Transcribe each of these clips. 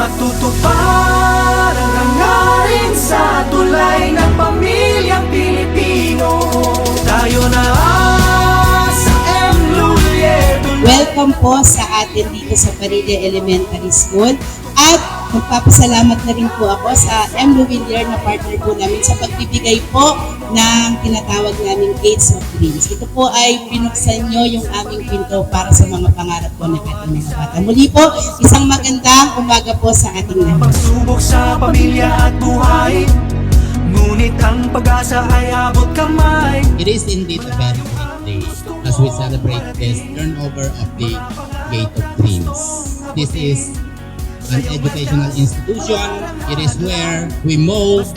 Matutupad ang hangarin sa tulay ng pamilyang Pilipino. Tayo na sa M. Lulieto. Welcome po sa atin dito sa Parilla Elementary School at magpapasalamat na rin po ako sa M. Luwilier na partner po namin sa pagbibigay po ng tinatawag naming Gates of Dreams. Ito po ay binuksan nyo yung aming pinto para sa mga pangarap po ng ating mga bata. Muli po, isang magandang umaga po sa ating lahat. Pagsubok sa pamilya at buhay, ngunit ang pag-asa ay abot kamay. It is indeed a very great day as we celebrate this turnover of the Gate of Dreams. This is an educational institution. It is where we mold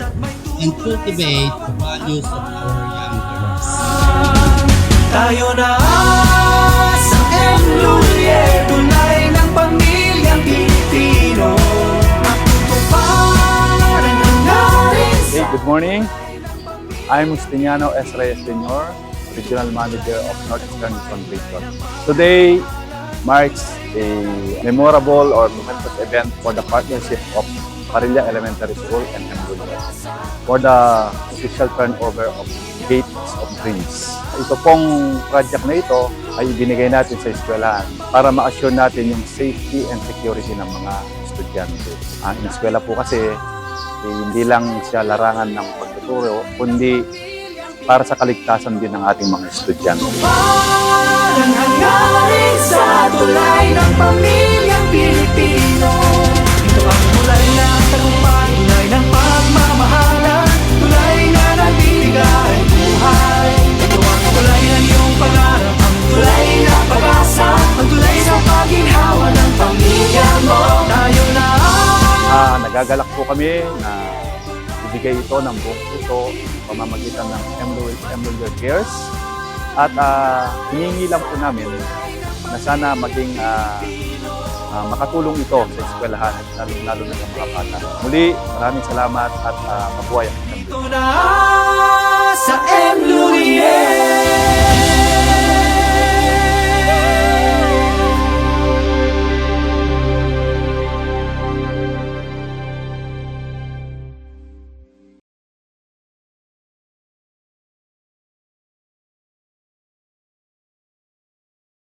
and cultivate the values of our young girls. Tayo na sa M. Lulieto, tulay ng pamilyang Pilipino. Matutupad ang hangarin sa... Hey, good morning. I'm Justiniano S. Reyes Sr., Regional Manager of Northeastern Luzon Region. Today marks a memorable or momentous event for the partnership of Parilla Elementary School and M. Lulieto for the official turnover of Gates of Dreams. Ito pong project na ito ay ibinigay natin sa eskwelahan para ma-assure natin yung safety and security ng mga estudyante. Ang eskwela po kasi hindi lang siya larangan ng pagtuturo, kundi para sa kaligtasan din ng ating mga estudyante. Ang hangarin sa tulay ng pamilyang Pilipino. Ito ang tulay ng tagumpay, tulay ng pagmamahalan, tulay na nagbibigay buhay. Ito ang tulay ng iyong pangarap, ang tulay ng pag-asa, ang tulay sa pagginhawa ng pamilya mo. Tayo na Nagagalak po kami na ibigay ito ng buong puso pamamagitan ng M. Lulieto Cares. At hiningi lang po namin na sana maging makatulong ito sa eskwelahan, lalo na sa mga bata. Muli, maraming salamat at mabuhay ang M. ito na sa M. Lulieto.